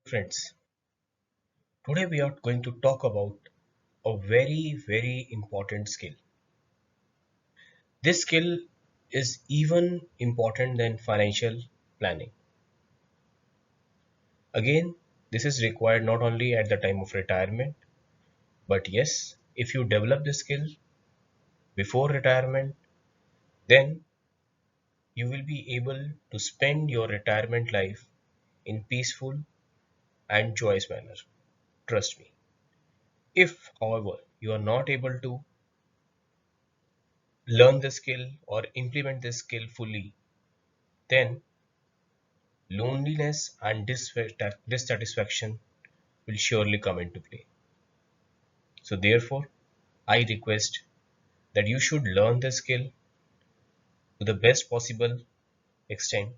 Friends, today we are going to talk about a very important skill. This skill is even important than financial planning. Again, this is required not only at the time of retirement, but yes, if you develop this skill before retirement, then you will be able to spend your retirement life in peaceful and joyous manner. Trust me. If, however, you are not able to learn the skill or implement this skill fully, then loneliness and dissatisfaction will surely come into play. So, therefore, I request that you should learn the skill to the best possible extent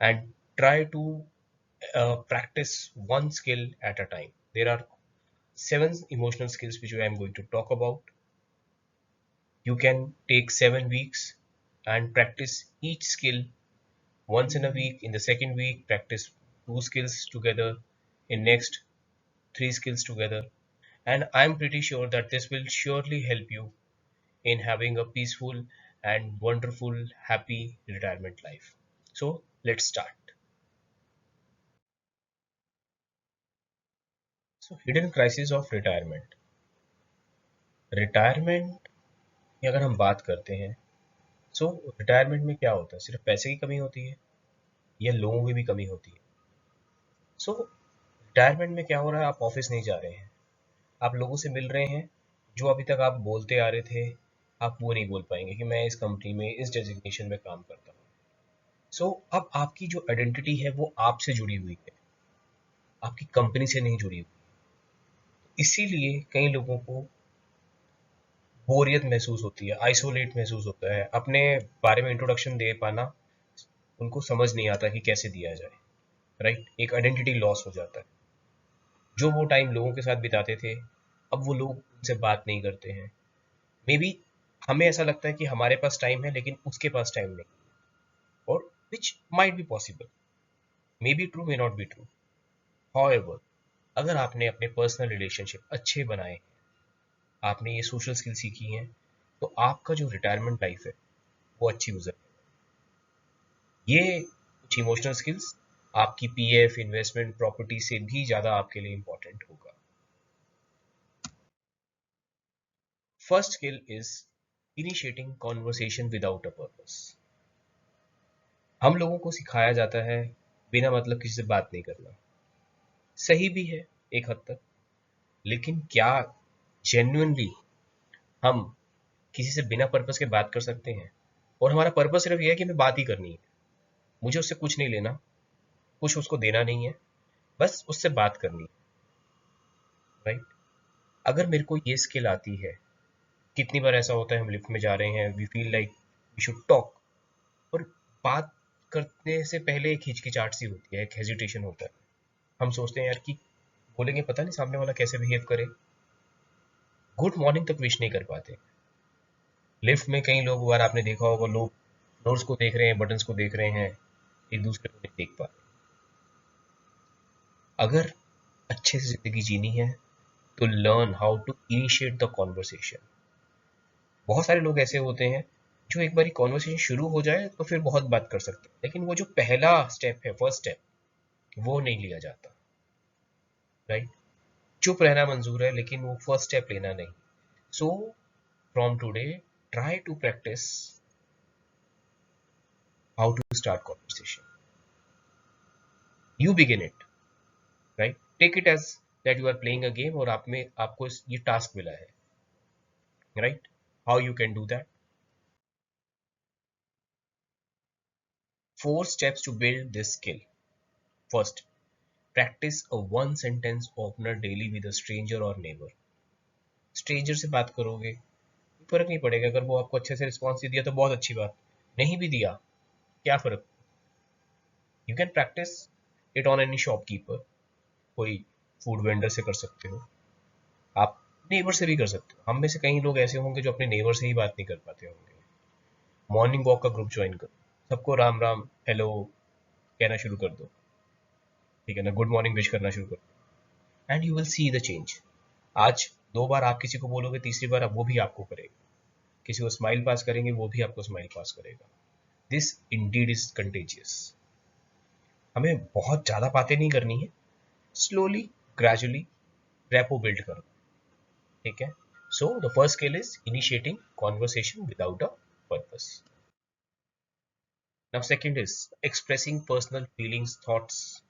and try to practice one skill at a time. There are seven emotional skills which I am going to talk about. You can take 7 weeks and practice each skill once in a week. In the second week, practice two skills together. In next, three skills together. And I'm pretty sure that this will surely help you in having a peaceful and wonderful, happy retirement life. So let's start. So hidden crisis of retirement. Retirement की अगर हम बात करते हैं, सो retirement में क्या होता है? सिर्फ पैसे की कमी होती है या लोगों की भी कमी होती है? सो रिटायरमेंट में क्या हो रहा है? आप ऑफिस नहीं जा रहे हैं, आप लोगों से मिल रहे हैं, जो अभी तक आप बोलते आ रहे थे, आप वो नहीं बोल पाएंगे कि मैं इस कंपनी में इस डेजिग्नेशन में काम करता हूँ। सो अब आपकी जो आइडेंटिटी है वो आपसे जुड़ी हुई है, आपकी कंपनी से नहीं जुड़ी हुई। इसीलिए कई लोगों को बोरियत महसूस होती है, आइसोलेट महसूस होता है, अपने बारे में इंट्रोडक्शन दे पाना उनको समझ नहीं आता कि कैसे दिया जाए। राइट, एक आइडेंटिटी लॉस हो जाता है। जो वो टाइम लोगों के साथ बिताते थे, अब वो लोग उनसे बात नहीं करते हैं। मे बी हमें ऐसा लगता है कि हमारे पास टाइम है लेकिन उसके पास टाइम नहीं, और which might be possible, may be true, may not be true. However, अगर आपने अपने पर्सनल रिलेशनशिप अच्छे बनाए, आपने ये सोशल स्किल सीखी हैं, तो आपका जो रिटायरमेंट लाइफ है वो अच्छी गुजर। ये कुछ इमोशनल स्किल्स आपकी पीएफ, इन्वेस्टमेंट, प्रॉपर्टी से भी ज्यादा आपके लिए इंपॉर्टेंट होगा। First skill is initiating conversation without a purpose. हम लोगों को सिखाया जाता है बिना मतलब किसी से बात नहीं करना। सही भी है एक हद तक, लेकिन क्या जेन्युइनली हम किसी से बिना पर्पस के बात कर सकते हैं? और हमारा पर्पस सिर्फ यह है कि हमें बात ही करनी है, मुझे उससे कुछ नहीं लेना, कुछ उसको देना नहीं है, बस उससे बात करनी है। राइट, अगर मेरे को ये स्किल आती है, कितनी बार ऐसा होता है हम लिफ्ट में जा रहे हैं, we feel like we should talk, और बात करने से पहले एक हिचकिचाहट सी होती है, एक हेजिटेशन होता है। हम सोचते हैं यार कि बोलेंगे, पता नहीं सामने वाला कैसे बिहेव करे, गुड मॉर्निंग तक विश नहीं कर पाते। लिफ्ट में कई लोग, बार आपने देखा होगा, लोग डोर्स को देख रहे हैं, बटन्स को देख रहे हैं, एक दूसरे को नहीं देख पा रहे। अगर अच्छे से जिंदगी जीनी है तो learn how to initiate the conversation. बहुत सारे लोग ऐसे होते हैं जो एक बार कॉन्वर्सेशन शुरू हो जाए तो फिर बहुत बात कर सकते हैं, लेकिन वो जो पहला स्टेप है, फर्स्ट स्टेप, वो नहीं लिया जाता। राइट, चुप रहना मंजूर है लेकिन वो फर्स्ट स्टेप लेना नहीं। So from today, try to practice how to start conversation. You begin it, right? Take it as that you are playing a game और आप में आपको ये टास्क मिला है, right? How you can do that? 4 steps to build this skill. First, practice a one sentence opener daily with a stranger or neighbor. Stranger से बात करोगे, फर्क नहीं पड़ेगा। अगर वो आपको अच्छे से रिस्पॉन्स दे दिया तो बहुत अच्छी बात, नहीं भी दिया क्या फर्क। You can practice it on any shopkeeper, कोई फूड वेंडर से कर सकते हो, आप नेबर से भी कर सकते हो। हम में से कई लोग ऐसे होंगे जो अपने नेबर से ही बात नहीं कर पाते होंगे। मॉर्निंग वॉक का ग्रुप ज्वाइन करो, सबको राम राम हेलो कहना शुरू कर दो। ठीक है ना, गुड मॉर्निंग विश करना शुरू करो and you will see the change. आज 2 बार आप किसी को बोलोगे, तीसरी बार वो भी आपको करेगा। किसी को स्माइल पास करेंगे, वो भी आपको स्माइल पास करेगा। This Indeed is contagious. हमें बहुत ज्यादा बातें नहीं करनी है, स्लोली ग्रेजुअली रेपो बिल्ड करो। ठीक है, so the first skill is initiating conversation without a purpose. Now second is expressing personal feelings thoughts.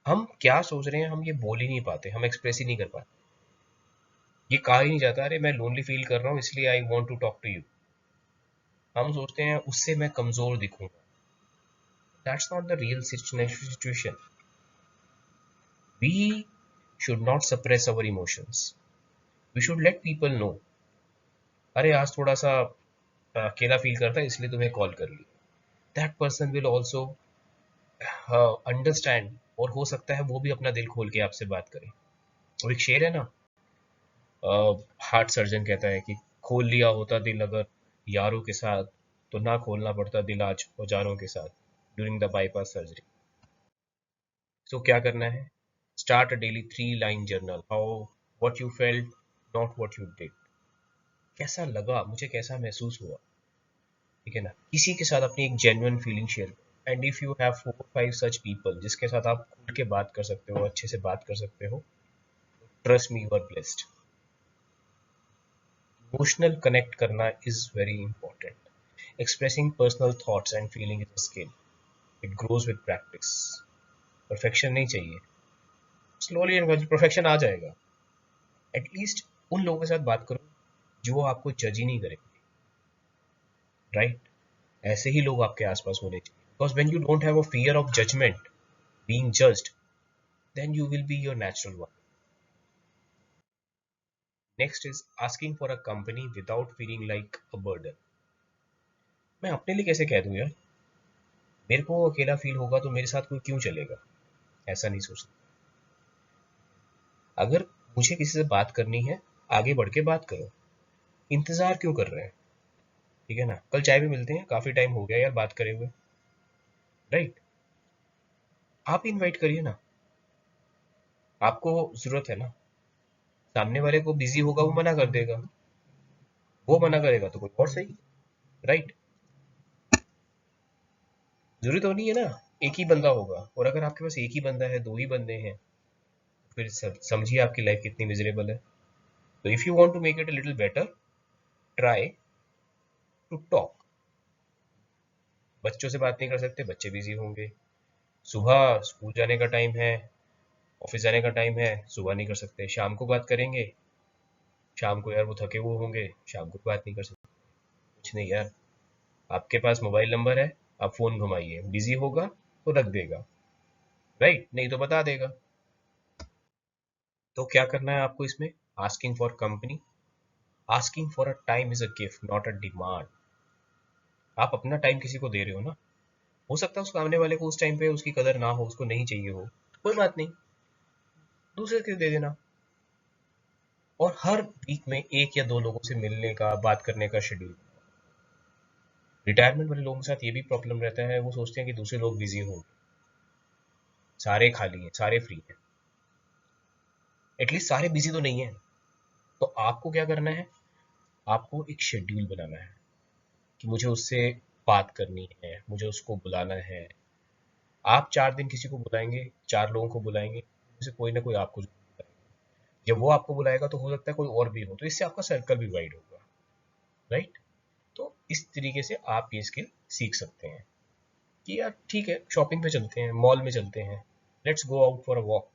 हम क्या सोच रहे हैं हम ये बोल ही नहीं पाते, हम एक्सप्रेस ही नहीं कर पाते। ये कहा ही नहीं जाता अरे मैं लोनली फील कर रहा हूँ इसलिए I want to talk to you. हम सोचते हैं उससे मैं कमजोर दिखूंगा। That's not the real situation. We should not suppress our emotions. We should let people know, अरे आज थोड़ा सा अकेला फील करता है इसलिए तुम्हें कॉल कर ली। That person will also understand, और हो सकता है वो भी अपना दिल खोल के आपसे बात करे। और एक शेर है ना, हार्ट सर्जन कहता है कि खोल लिया होता दिल अगर यारों के साथ, तो ना खोलना पड़ता दिल आज औजारों के साथ ड्यूरिंग द बाईपास सर्जरी। सो क्या करना है? Start a daily 3 line journal. How, what you felt, not what you did. कैसा लगा मुझे, कैसा महसूस हुआ। ठीक है ना, किसी के साथ अपनी एक जेन्युइन फीलिंग शेयर करो। And if you have 4-5 such people जिसके साथ आप खुल के बात कर सकते हो, अच्छे से बात कर सकते हो, trust me, you are blessed. Emotional connect करना is very important. Expressing personal thoughts and feeling is a skill, it grows with practice. Perfection नहीं चाहिए, स्लोली एंड परफेक्शन आ जाएगा। एटलीस्ट उन लोगों के साथ बात करो जो आपको जज ही नहीं करेंगे, राइट? ऐसे ही लोग आपके आसपास होने चाहिए, because when you don't have a fear of judgement, being judged, then you will be your natural one. Next is asking for a company without feeling like a burden. मैं अपने लिए कैसे कह दूं यार, मेरे को अकेला फील होगा तो मेरे साथ कोई क्यों चलेगा, ऐसा नहीं सोचता। अगर मुझे किसी से बात करनी है, आगे बढ़ के बात करो, इंतजार क्यों कर रहे हैं? ठीक है ना, कल चाय भी मिलते हैं, काफी टाइम हो गया यार बात करे हुए, राइट? आप इनवाइट करिए ना, आपको जरूरत है ना। सामने वाले को बिजी होगा, वो मना कर देगा, वो मना करेगा तो कोई और सही, राइट? जरूरी तो नहीं है ना एक ही बंदा होगा। और अगर आपके पास एक ही बंदा है, 2 ही बंदे हैं, फिर समझिए आपकी लाइफ कितनी मिजरेबल है। तो if you want to make it a little better, try to talk. बच्चों से बात नहीं कर सकते, बच्चे बिजी होंगे। सुबह स्कूल जाने का टाइम है, ऑफिस जाने का टाइम है, सुबह नहीं कर सकते, शाम को बात करेंगे। शाम को यार वो थके हुए होंगे, शाम को बात नहीं कर सकते। कुछ नहीं यार, आपके पास मोबाइल नंबर है, आप फोन घुमाइए, बिजी होगा तो रख देगा, राइट? नहीं तो बता देगा। तो क्या करना है आपको इसमें? Asking for company, asking for a time is a gift not a demand. आप अपना टाइम किसी को दे रहे हो ना, हो सकता है उस सामने वाले को उस टाइम पे उसकी कदर ना हो, उसको नहीं चाहिए हो, कोई बात नहीं, दूसरे के दे देना। और हर वीक में 1 या 2 लोगों से मिलने का, बात करने का शेड्यूल। रिटायरमेंट वाले लोगों के साथ ये भी प्रॉब्लम रहता है, वो सोचते हैं कि दूसरे लोग बिजी होंगे, सारे खाली हैं, सारे फ्री हैं। एटलीस्ट सारे बिजी तो नहीं है। तो आपको क्या करना है? आपको एक शेड्यूल बनाना है कि मुझे उससे बात करनी है, मुझे उसको बुलाना है। आप 4 दिन किसी को बुलाएंगे, 4 लोगों को बुलाएंगे, उनसे कोई ना कोई आपको जरूर बुलाएगा। जब वो आपको बुलाएगा तो हो सकता है कोई और भी हो, तो इससे आपका सर्कल भी वाइड होगा, राइट? तो इस तरीके से आप ये स्किल सीख सकते हैं कि यार ठीक है, शॉपिंग पे चलते हैं, मॉल में चलते हैं, let's go out for a walk.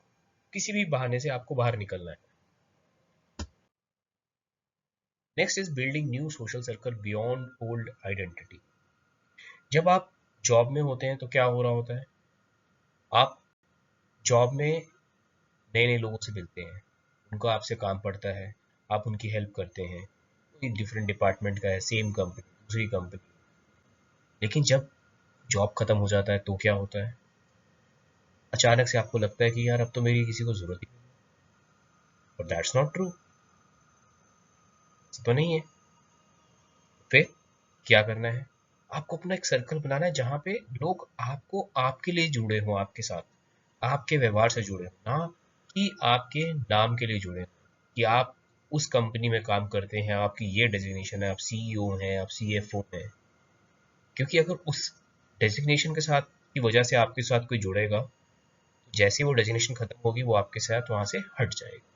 किसी भी बहाने से आपको बाहर निकलना है। Next is building new social circle beyond old identity. जब आप जॉब में होते हैं तो क्या हो रहा होता है, आप जॉब में नए नए लोगों से मिलते हैं, उनको आपसे काम पड़ता है, आप उनकी हेल्प करते हैं। कोई डिफरेंट डिपार्टमेंट का है, सेम कंपनी, दूसरी कंपनी। लेकिन जब जॉब खत्म हो जाता है तो क्या होता है, अचानक से आपको लगता है कि यार अब तो मेरी किसी को जरूरत ही नहीं। और दैट्स नॉट ट्रू, तो नहीं है। फिर क्या करना है? आपको अपना एक सर्कल बनाना है जहाँ पे लोग आपको आपके लिए जुड़े हों, आपके साथ, आपके व्यवहार से जुड़े हों, ना कि आपके नाम के लिए जुड़े हों, कि आप उस कंपनी में काम करते हैं, आपकी ये डेजिग्नेशन है, आप सीईओ हैं, आप सीएफओ हैं। क्योंकि अगर उस डेजिग्नेशन के साथ की वजह से आपके साथ कोई जुड़ेगा, तो जैसे ही वो डेजिग्नेशन खत्म होगी वो आपके साथ वहां से हट जाएगा।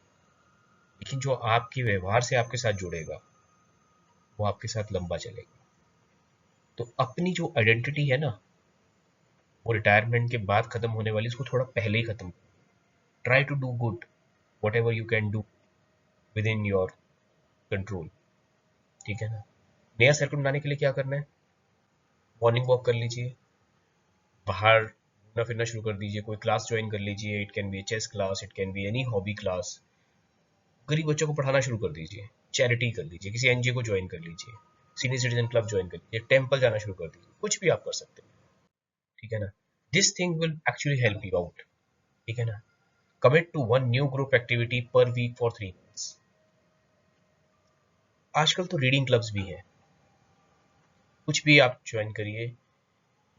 लेकिन जो आपके व्यवहार से आपके साथ जुड़ेगा वो आपके साथ लंबा चलेगा। तो अपनी जो आइडेंटिटी है ना, वो रिटायरमेंट के बाद खत्म होने वाली, उसको थोड़ा पहले ही खत्म। Try to do good whatever you can do within your control. ठीक है ना। नया सर्कल बनाने के लिए क्या करना है? मॉर्निंग वॉक कर लीजिए, बाहर घूमना फिरना शुरू कर दीजिए, कोई क्लास ज्वाइन कर लीजिए। It can be chess class, it can be any hobby class. गरीब बच्चों को पढ़ाना शुरू कर दीजिए, चैरिटी कर लीजिए, किसी एनजीओ को ज्वाइन कर लीजिए, सीनियर सिटीजन क्लब ज्वाइन कर लीजिए, टेम्पल जाना शुरू कर दीजिए, कुछ भी आप कर सकते हैं। ठीक है ना। This thing will actually help you out. ठीक है ना। Commit to one new group activity per week for 3 months। आजकल तो रीडिंग क्लब्स भी हैं, कुछ भी आप ज्वाइन करिए।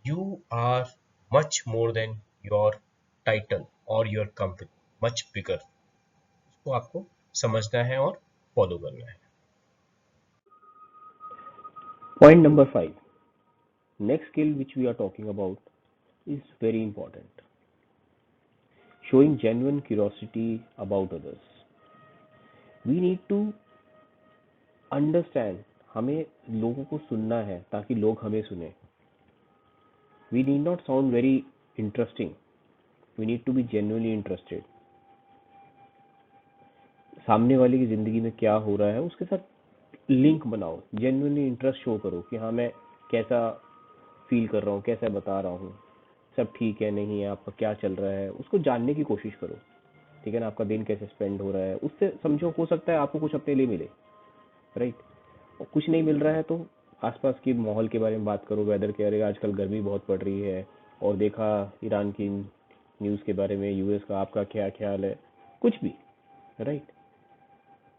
You are much more than your title और योर कंपनी, मच बिगर। उसको आपको समझना है और फॉलो करना है। Point number 5. Next skill which we are talking about is very important. Showing genuine curiosity about others. We need to understand, हमें लोगों को सुनना है ताकि लोग हमें सुने. We need not sound very interesting. We need to be genuinely interested. सामने वाले की ज़िंदगी में क्या हो रहा है उसके साथ लिंक बनाओ, जेन्युइनली इंटरेस्ट शो करो कि हाँ मैं कैसा फील कर रहा हूँ, कैसा बता रहा हूँ, सब ठीक है नहीं है, आपका क्या चल रहा है, उसको जानने की कोशिश करो। ठीक है ना। आपका दिन कैसे स्पेंड हो रहा है उससे समझो, हो सकता है आपको कुछ अपने लिए मिले, राइट। और कुछ नहीं मिल रहा है तो आसपास की माहौल के बारे में बात करो, वेदर के बारे में, आजकल गर्मी बहुत पड़ रही है और देखा ईरान की न्यूज़ के बारे में, यूएस का आपका क्या ख्याल है, कुछ भी, राइट।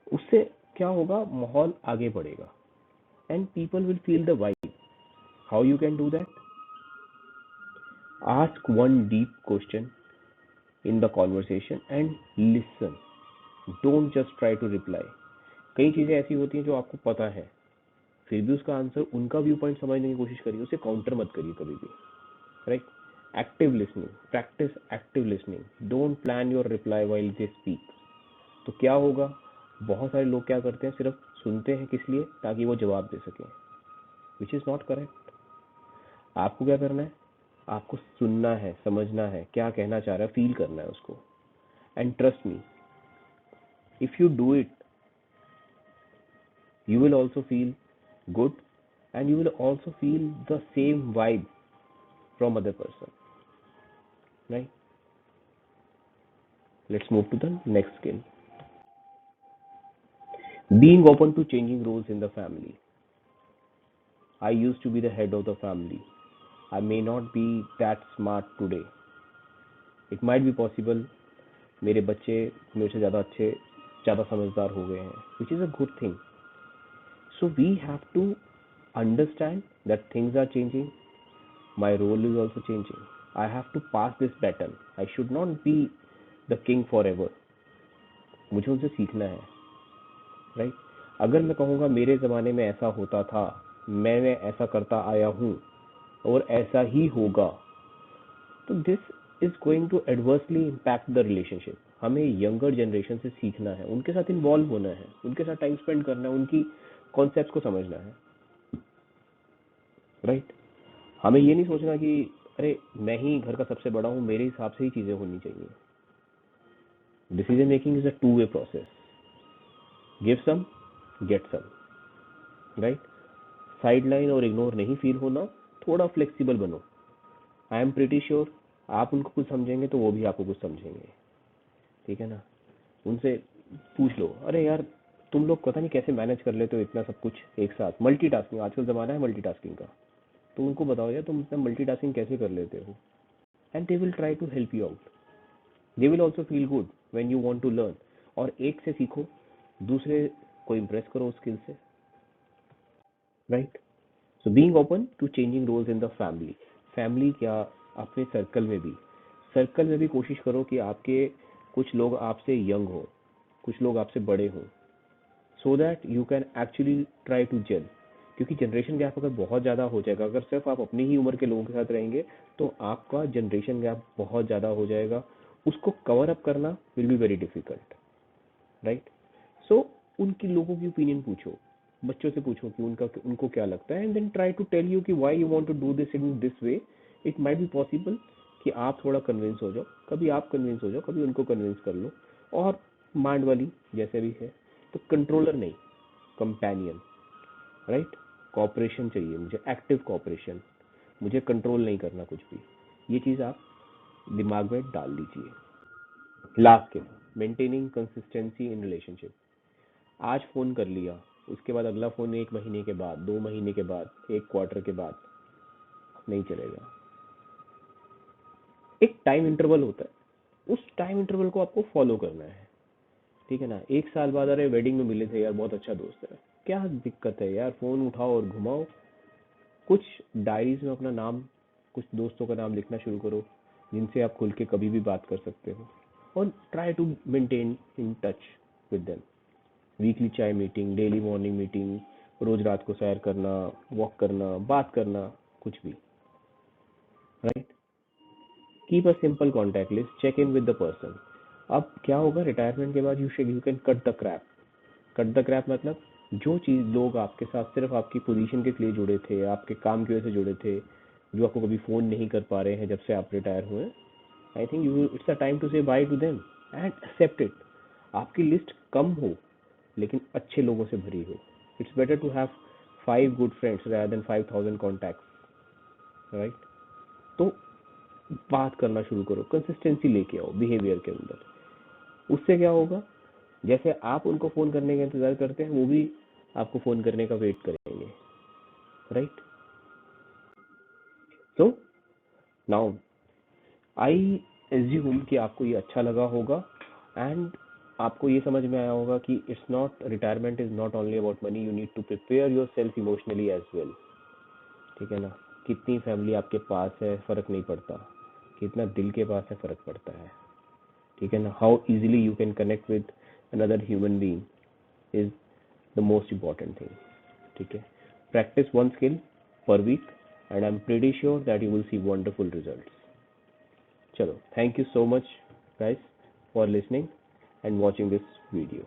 उससे क्या होगा, माहौल आगे बढ़ेगा and people will feel the vibe. How you can do that? Ask one deep question in the conversation and listen, don't just try to reply. कई चीज़ें ऐसी होती हैं जो आपको पता है, फिर भी उसका आंसर, उनका व्यू पॉइंट समझने की कोशिश करिए, उसे काउंटर मत करिए कभी भी, right. Active listening, practice active listening, don't plan your reply while they speak. तो क्या होगा, बहुत सारे लोग क्या करते हैं, सिर्फ सुनते हैं किस लिए, ताकि वो जवाब दे सकें, विच इज़ नॉट करेक्ट। आपको क्या करना है, आपको सुनना है, समझना है क्या कहना चाह रहा है, फील करना है उसको। And trust me, if you do it, you will also feel good and you will also feel the same vibe from other person, right? Let's move to the next skill. Being open to changing roles in the family. I used to be the head of the family. I may not be that smart today. It might be possible मेरे बच्चे मेरे से ज़्यादा अच्छे, ज़्यादा समझदार हो गए हैं, which is a good thing. So we have to understand that things are changing. My role is also changing. I have to pass this baton. I should not be the king forever. मुझे उनसे सीखना है, right. अगर मैं कहूँगा मेरे ज़माने में ऐसा होता था, मैंने ऐसा करता आया हूँ और ऐसा ही होगा, तो this is going to adversely impact the relationship. हमें यंगर जनरेशन से सीखना है, उनके साथ इन्वॉल्व होना है, उनके साथ टाइम स्पेंड करना है, उनकी कॉन्सेप्ट को समझना है, राइट। हमें ये नहीं सोचना कि अरे मैं ही घर का सबसे बड़ा हूँ, मेरे हिसाब से ही चीज़ें होनी चाहिए। Decision making is a two way process, give some get some, right. Sideline और इग्नोर नहीं फील होना, थोड़ा फ्लेक्सिबल बनो। आई एम प्रिटी श्योर आप उनको कुछ समझेंगे तो वो भी आपको कुछ समझेंगे, ठीक है ना। उनसे पूछ लो, अरे यार तुम लोग पता नहीं कैसे मैनेज कर लेते हो इतना सब कुछ एक साथ, मल्टीटास्किंग, आजकल ज़माना है मल्टीटास्किंग का, तो उनको बताओ यार तुम इतना मल्टीटास्किंग कैसे कर लेते हो, and they will try to help you out. They will also feel good when you want to learn. और एक से सीखो, दूसरे को इम्प्रेस करो स्किल से, right. So being open to changing roles in the family, family क्या, अपने सर्कल में भी कोशिश करो कि आपके कुछ लोग आपसे यंग हो, कुछ लोग आपसे बड़े हो, so that you can actually try to gel. क्योंकि जनरेशन गैप अगर बहुत ज़्यादा हो जाएगा, अगर सिर्फ आप अपनी ही उम्र के लोगों के साथ रहेंगे तो आपका जनरेशन गैप बहुत ज़्यादा हो जाएगा, उसको कवर अप करना will be very difficult, right. So उनकी लोगों की ओपिनियन पूछो, बच्चों से पूछो कि उनको क्या लगता है, and then try to tell you कि why you want to do this in this way. It might be possible कि आप थोड़ा कन्विंस हो जाओ, कभी आप कन्विंस हो जाओ, कभी उनको कन्विंस कर लो। और माइंड वाली जैसे भी है, तो कंट्रोलर नहीं, कंपेनियन, राइट। कॉपरेशन चाहिए मुझे, एक्टिव कॉपरेशन, मुझे कंट्रोल नहीं करना कुछ भी। ये चीज़ आप दिमाग में डाल दीजिए। Last skill, maintaining consistency in relationship. आज फ़ोन कर लिया, उसके बाद अगला फ़ोन 1 महीने के बाद, 2 महीने के बाद, 1 क्वार्टर के बाद, नहीं चलेगा। एक टाइम इंटरवल होता है, उस टाइम इंटरवल को आपको फॉलो करना है, ठीक है ना। 1 साल बाद अरे वेडिंग में मिले थे यार, बहुत अच्छा दोस्त है, क्या दिक्कत है यार, फ़ोन उठाओ और घुमाओ। कुछ डायरीज में अपना नाम, कुछ दोस्तों का नाम लिखना शुरू करो जिनसे आप खुल के कभी भी बात कर सकते हो, और try to maintain in touch with them. Weekly chai meeting, daily morning meeting, रोज रात को सैर करना, वॉक करना, बात करना, कुछ भी, right. Keep a simple contact list, check in with the person. अब क्या होगा, रिटायरमेंट के बाद you can cut the crap. Cut the crap मतलब जो चीज़ लोग आपके साथ सिर्फ आपकी पोजीशन के लिए जुड़े थे, आपके काम की वजह से जुड़े थे, जो आपको कभी फ़ोन नहीं कर पा रहे हैं जब से आप रिटायर हुए, I think you it's a time to say bye to them and accept it. आपकी लिस्ट कम हो लेकिन अच्छे लोगों से भरी हो। It's better to have 5 good friends rather than 5,000 contacts, right. तो बात करना शुरू करो, कंसिस्टेंसी लेके आओ बिहेवियर के अंदर। उससे क्या होगा, जैसे आप उनको फ़ोन करने का इंतज़ार करते हैं, वो भी आपको फ़ोन करने का वेट करेंगे, right. So now I assume कि आपको ये अच्छा लगा होगा, एंड आपको ये समझ में आया होगा कि it's not, retirement is not only about money, you need to prepare your self emotionally as well, ठीक है ना। कितनी फैमिली आपके पास है फ़र्क नहीं पड़ता, कितना दिल के पास है फ़र्क पड़ता है, ठीक है ना। How easily you can connect with another human being is the most important thing, ठीक है। Practice one skill per week and I'm pretty sure that you will see wonderful results. Chalo, thank you so much guys for listening and watching this video.